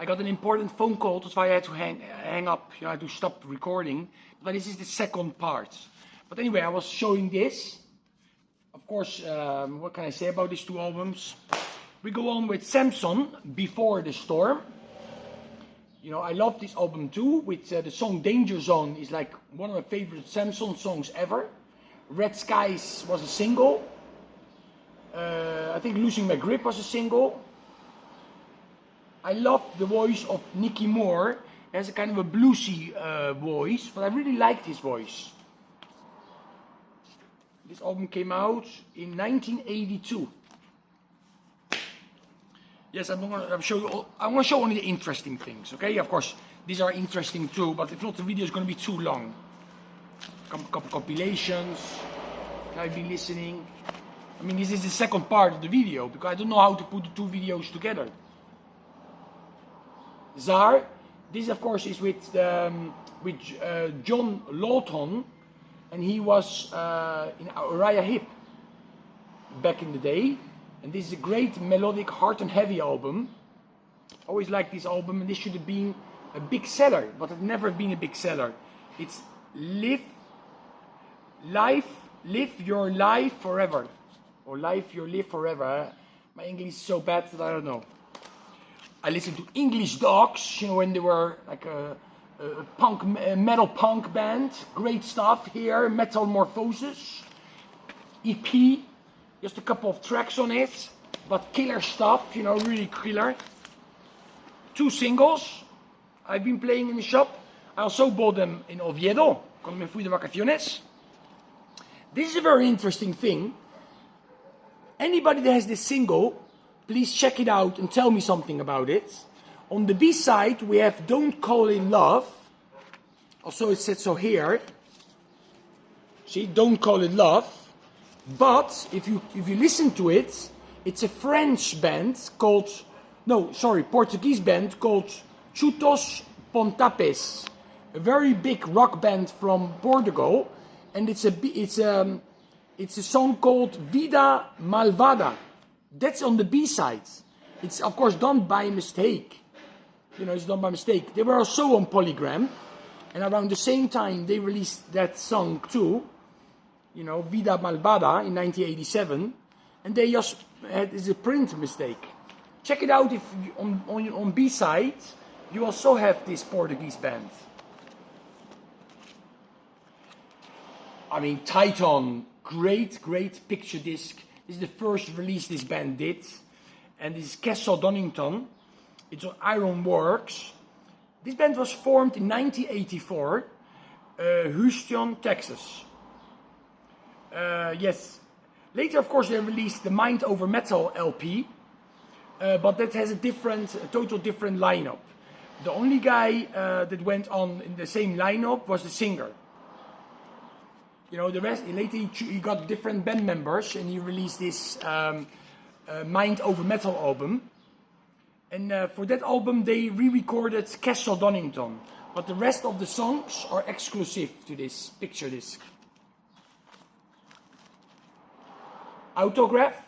I got an important phone call, that's why I had to hang up, I had to stop recording. But this is the second part. But anyway, I was showing this. Of course, what can I say about these two albums? We go on with Samson, Before the Storm. I love this album too, with the song Danger Zone is like one of my favorite Samson songs ever. Red Skies was a single. I think Losing My Grip was a single. I love the voice of Nicky Moore. He has a kind of a bluesy voice, but I really like his voice. This album came out in 1982. Yes, I'm going to show you. I'm going to show only the interesting things. Okay, of course, these are interesting too, but if not, the video is going to be too long. Couple compilations. I've been listening. I mean, this is the second part of the video because I don't know how to put the two videos together. Tsar. This, of course, is with John Lawton, and he was in Uriah Heep back in the day. And this is a great melodic, hard and heavy album. I always liked this album, and this should have been a big seller, but it's never been a big seller. It's Live Your Life Forever. Or Life Your Live Forever. My English is so bad that I don't know. I listened to English Dogs, when they were like a metal punk band. Great stuff here. Metamorphosis. EP. Just a couple of tracks on it. But killer stuff, really killer. 2 singles. I've been playing in the shop. I also bought them in Oviedo. Cuando me fui de vacaciones. This is a very interesting thing. Anybody that has this single, please check it out and tell me something about it. On the B side, we have Don't Call It Love. Also, it said so here. See, Don't Call It Love. But if you listen to it, it's a French band called, Portuguese band called Chutos Pontapes. A very big rock band from Portugal. And it's a song called Vida Malvada. That's on the B-side. It's, of course, done by mistake. It's done by mistake. They were also on Polygram. And around the same time, they released that song too. Vida Malvada in 1987. And they just had it's a print mistake. Check it out if on B-side, you also have this Portuguese band. I mean, Titan, great picture disc. This is the first release this band did. And this is Castle Donington. It's on Ironworks. This band was formed in 1984, Houston, Texas. Yes. Later, of course, they released the Mind Over Metal LP. But that has a total different lineup. The only guy that went on in the same lineup was the singer. The rest, later he got different band members and he released this Mind Over Metal album. And for that album they re-recorded Castle Donington. But the rest of the songs are exclusive to this picture disc. Autograph.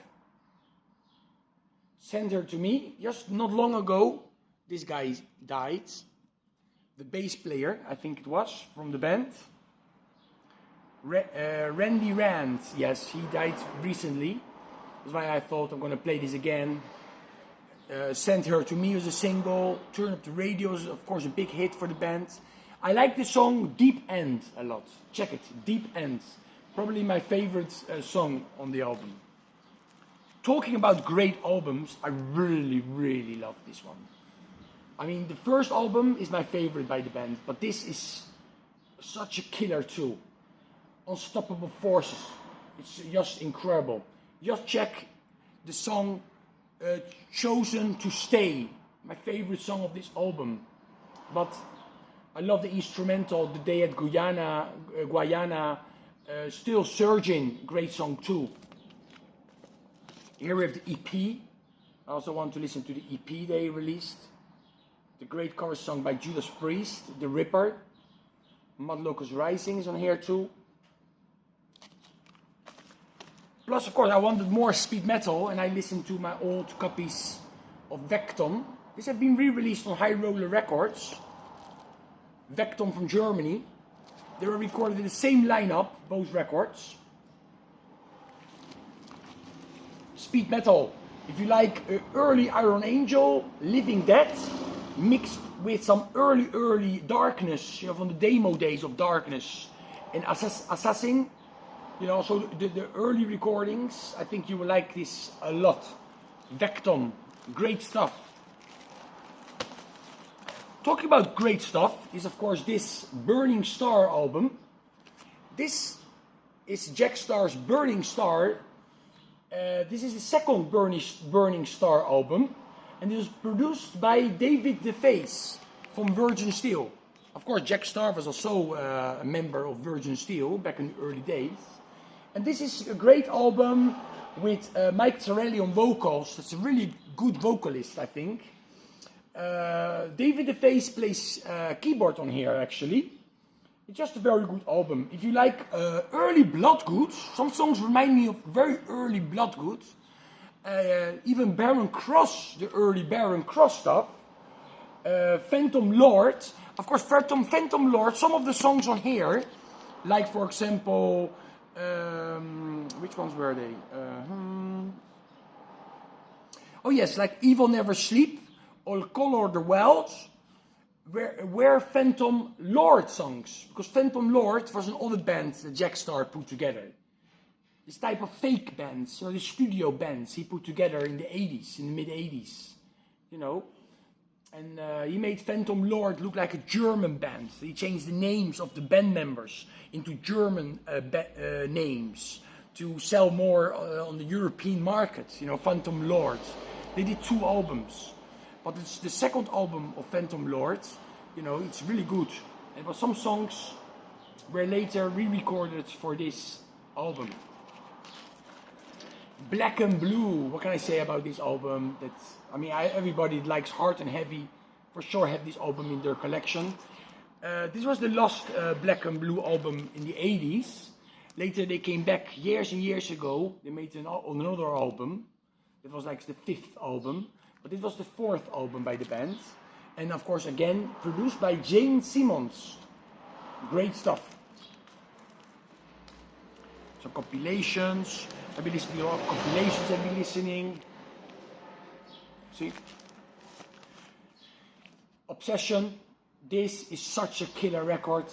Sent her to me. Just not long ago, this guy died. The bass player, I think it was, from the band. Randy Rand, yes, he died recently. That's why I thought I'm going to play this again. Sent Her to Me was a single. Turn Up the Radio is, of course, a big hit for the band. I like the song Deep End a lot. Check it, Deep End. Probably my favorite song on the album. Talking about great albums, I really love this one. I mean, the first album is my favorite by the band, but this is such a killer too. Unstoppable Forces. It's just incredible. Just check the song Chosen to Stay. My favorite song of this album. But I love the instrumental, The Day at Guyana, Still Surging. Great song too. Here we have the EP. I also want to listen to the EP they released. The great cover song by Judas Priest, The Ripper. Mud Locust Rising is on here too. Plus, of course, I wanted more speed metal, and I listened to my old copies of Vecton. This has been re-released on High Roller Records. Vecton from Germany. They were recorded in the same lineup, both records. Speed metal. If you like early Iron Angel, Living Dead, mixed with some early Darkness, you know, from the demo days of Darkness and Assassin, you know, so the early recordings, I think you will like this a lot. Vecton, great stuff. Talking about great stuff is of course this Burning Star album. This is Jack Starr's Burning Star. This is the second Burning Star album, and it was produced by David DeFace from Virgin Steel. Of course, Jack Starr was also a member of Virgin Steel back in the early days. And this is a great album with Mike Torelli on vocals. That's a really good vocalist, I think. David DeFace plays keyboard on here, actually. It's just a very good album. If you like early Bloodgood, some songs remind me of very early Bloodgood. Even Baron Cross, the early Baron Cross stuff. Phantom Lord. Of course, Phantom Lord, some of the songs on here, like for example, which ones were they? Oh yes, like Evil Never Sleep, All Color the Wild, were Phantom Lord songs, because Phantom Lord was an other band that Jack Starr put together. This type of fake bands, you know, the studio bands he put together in the 80s, in the mid 80s, you know. And he made Phantom Lord look like a German band. He changed the names of the band members into German names to sell more on the European market, you know, Phantom Lord. They did 2 albums. But it's the second album of Phantom Lord, you know, it's really good. But some songs were later re-recorded for this album. Black and Blue, what can I say about this album? Everybody that likes hard and heavy for sure have this album in their collection. This was the last Black and Blue album in the 80s. Later they came back years and years ago. They made another album. It was like the 5th album. But it was the 4th album by the band. And of course, again, produced by Jane Simmons. Great stuff. Some compilations. I've been listening to a lot of compilations. I've been listening. See? Obsession. This is such a killer record.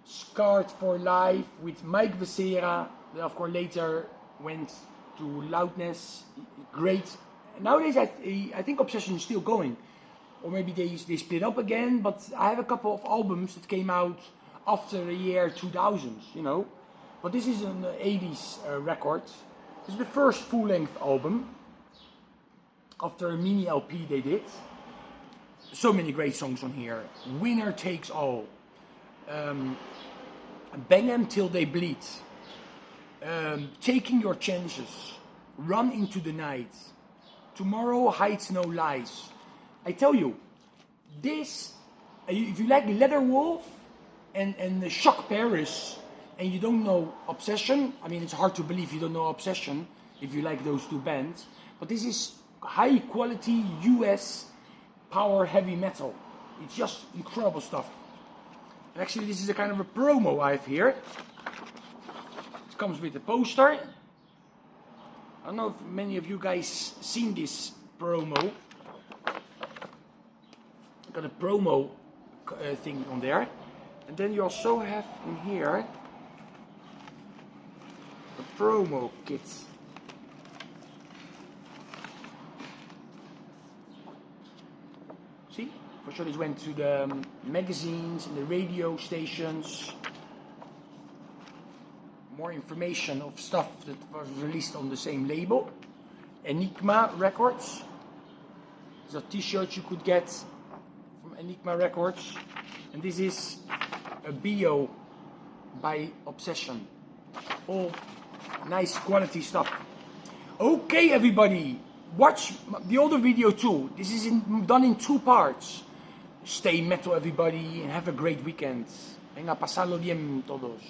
Scarred for Life with Mike Becerra. They of course later went to Loudness. Great. Nowadays, I think Obsession is still going. Or maybe they split up again, but I have a couple of albums that came out after the year 2000, you know. But this is an 80s record. This is the first full-length album. After a mini LP they did. So many great songs on here. Winner Takes All. Bang 'Em Till They Bleed. Taking Your Chances. Run Into the Night. Tomorrow Hides No Lies. I tell you, this, if you like Leatherwolf and the Shock Paris, and you don't know Obsession, I mean, it's hard to believe you don't know Obsession if you like those 2 bands, but this is high quality US power heavy metal. It's just incredible stuff. And actually, this is a kind of a promo I have here. It comes with a poster. I don't know if many of you guys seen this promo. Got a promo thing on there. And then you also have in here a promo kit. See? For sure this went to the magazines and the radio stations. More information of stuff that was released on the same label. Enigma Records. There's a t-shirt you could get from Enigma Records. And this is a bio by Obsession. All nice quality stuff. Okay everybody, watch the other video too. This is done in 2 parts. Stay metal everybody and have a great weekend. Venga, pasadlo bien todos.